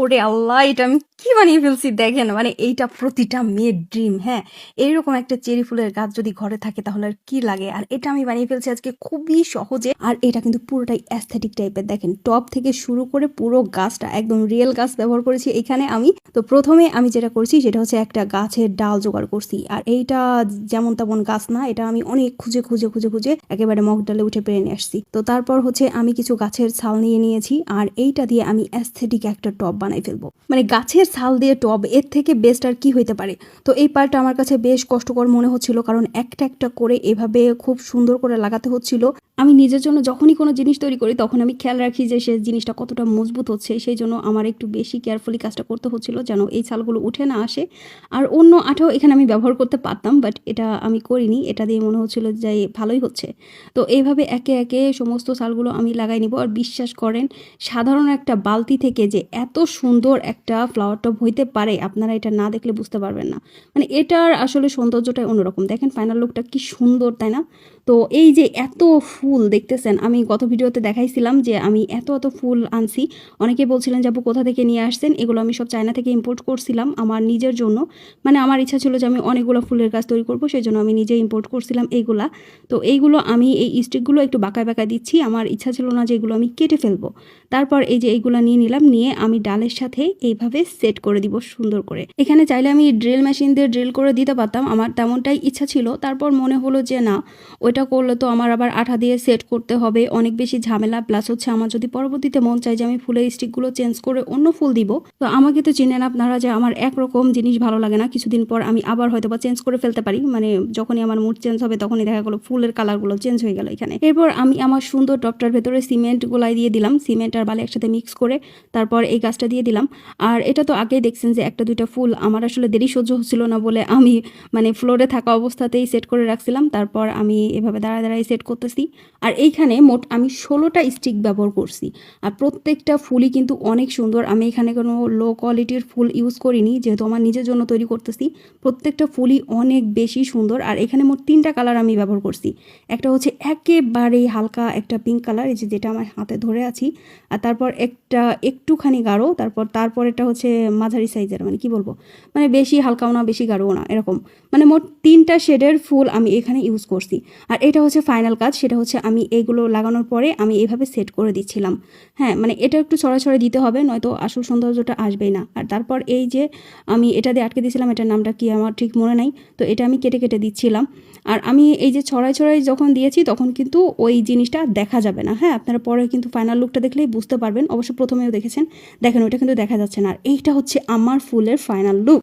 ওরে আল্লাহ! এটা আমি কি বানিয়ে ফেলছি দেখেন। মানে এইটা প্রতিটা মেয়ের ড্রিম, হ্যাঁ? এইরকম একটা চেরি ফুলের গাছ যদি ঘরে থাকে তাহলে আর কি লাগে? আর এটা আমি বানিয়ে ফেলছি আজকে খুবই সহজে। আর এটা কিন্তু পুরোটাই অ্যাস্থেটিক টাইপের। দেখেন টব থেকে শুরু করে পুরো গাছটা একদম রিয়েল গাছ ব্যবহার করেছি এখানে আমি। তো ১ম এ আমি যেটা করছি সেটা হচ্ছে একটা গাছের ডাল জোগাড় করছি। আর এইটা যেমন তেমন গাছ না, এটা আমি অনেক খুঁজে একেবারে মগডালে উঠে পেরে নিয়ে আসছি। তো তারপর হচ্ছে আমি কিছু গাছের ছাল নিয়ে নিয়েছি। আর এইটা দিয়ে আমি অ্যাস্থেটিক একটা টব বানাই ফেলবো। মানে গাছের ছাল দিয়ে টব, এর থেকে বেস্ট আর কি হইতে পারে? তো এই পার্টটা আমার কাছে বেশ কষ্টকর মনে হচ্ছিল, কারণ একটা করে এভাবে খুব সুন্দর করে লাগাতে হচ্ছিল। আমি নিজের জন্য যখনই কোনো জিনিস তৈরি করি তখন আমি খেয়াল রাখি যে সে জিনিসটা কতটা মজবুত হচ্ছে, সেই জন্য আমার একটু বেশি কেয়ারফুলি কাজটা করতে হচ্ছিল যেন এই ছালগুলো উঠে না আসে। আর অন্য আঠাও এখানে আমি ব্যবহার করতে পারতাম, বাট এটা আমি করিনি। এটা দিয়ে মনে হচ্ছিল যে ভালোই হচ্ছে। তো এইভাবে একে সমস্ত ছালগুলো আমি লাগাই নিব। আর বিশ্বাস করেন, সাধারণ একটা বালতি থেকে যে এত সুন্দর একটা ফ্লাওয়ার টব হইতে পারে, আপনারা এটা না দেখলে বুঝতে পারবেন না। মানে এটার আসলে সৌন্দর্যটাই অন্যরকম। দেখেন ফাইনাল লুকটা কি সুন্দর, তাই না? তো এই যে এত ফুল দেখতেছেন, আমি গত ভিডিওতে দেখাইছিলাম যে আমি এত ফুল আনছি। অনেকে বলছিলেন যে আপু কোথা থেকে নিয়ে আসছেন? এগুলো আমি সব চায়না থেকে ইম্পোর্ট করছিলাম আমার নিজের জন্য। মানে আমার ইচ্ছা ছিল যে আমি অনেকগুলো ফুলের গাছ তৈরি করব, সেই জন্য আমি নিজে ইম্পোর্ট করছিলাম এইগুলা। তো এইগুলো আমি এই স্টিকগুলো একটু বাঁকায় দিচ্ছি। আমার ইচ্ছা ছিল না যে এগুলো আমি কেটে ফেলবো। তারপর এই যে এইগুলা নিয়ে নিলাম, নিয়ে আমি ডালের সাথে এইভাবে সেট করে দিব সুন্দর করে। এখানে চাইলে আমি ড্রিল মেশিন দিয়ে ড্রিল করে দিতে পারতাম, আমার তেমনটাই ইচ্ছা ছিল। তারপর মনে হলো যে না, ওইটা করলে তো আমার আবার আঠা দিয়ে সেট করতে হবে, অনেক বেশি ঝামেলা। প্লাস হচ্ছে আমার যদি পরবর্তীতে মন চায় যে আমি ফুলের স্টিকগুলো চেঞ্জ করে অন্য ফুল দিব, তো আমাকে তো চিনেন আপনারা যে আমার একরকম জিনিস ভালো লাগে না। কিছুদিন পর আমি আবার হয়তো বা চেঞ্জ করে ফেলতে পারি। মানে যখনই আমার মুড চেঞ্জ হবে তখনই দেখা গেলো ফুলের কালারগুলো চেঞ্জ হয়ে গেল এখানে। এরপর আমি আমার সুন্দর টবটার ভেতরে সিমেন্ট গোলাই দিয়ে দিলাম, সিমেন্ট আর বালি একসাথে মিক্স করে। তারপর এই গাছটা দিয়ে দিলাম। আর এটা তো আগেই দেখছেন যে একটা দুইটা ফুল আমার আসলে দেরি সহ্য হচ্ছিল না বলে আমি মানে ফ্লোরে থাকা অবস্থাতেই সেট করে রাখছিলাম। তারপর আমি এভাবে দাঁড়ায় সেট করতেছি। আর এইখানে মোট আমি 16টা স্টিক ব্যবহার করছি। আর প্রত্যেকটা ফুলই কিন্তু অনেক সুন্দর। আমি এখানে কোনো লো কোয়ালিটির ফুল ইউজ করিনি, যেহেতু আমার নিজের জন্য তৈরি করতেছি। প্রত্যেকটা ফুলই অনেক বেশি সুন্দর। আর এখানে মোট 3টা কালার আমি ব্যবহার করছি। একটা হচ্ছে একেবারেই হালকা একটা পিঙ্ক কালার, এই যে যেটা আমার হাতে ধরে আছি। আর তারপর একটা একটুখানি গাঢ়, তারপর এটা হচ্ছে মাঝারি সাইজের, মানে কি বলবো, মানে বেশি হালকাও না বেশি গাঢ়ও না, এরকম। মানে মোট 3টা শেডের ফুল আমি এখানে ইউজ করছি। আর এটা হচ্ছে ফাইনাল কাজ, সেটা হচ্ছে আমি এগুলো লাগানোর পরে আমি এইভাবে সেট করে দিচ্ছিলাম। হ্যাঁ, মানে এটা একটু ছড়াছড়ে দিতে হবে, নয়তো আসল সৌন্দর্যটা আসবেই না। আর তারপর এই যে আমি এটা দিয়ে আটকে দিয়েছিলাম, এটার নামটা কি আমার ঠিক মনে নাই। তো এটা আমি কেটে দিচ্ছিলাম। আর আমি এই যে ছড়াই যখন দিয়েছি তখন কিন্তু ওই জিনিসটা দেখা যাবে না। হ্যাঁ, আপনারা পরে কিন্তু ফাইনাল লুকটা দেখলেই বুঝতে পারবেন। অবশ্য প্রথমেও দেখেছেন, দেখেন ওইটা কিন্তু দেখা যাচ্ছে না। আর এইটা হচ্ছে আমার ফুলের ফাইনাল লুক।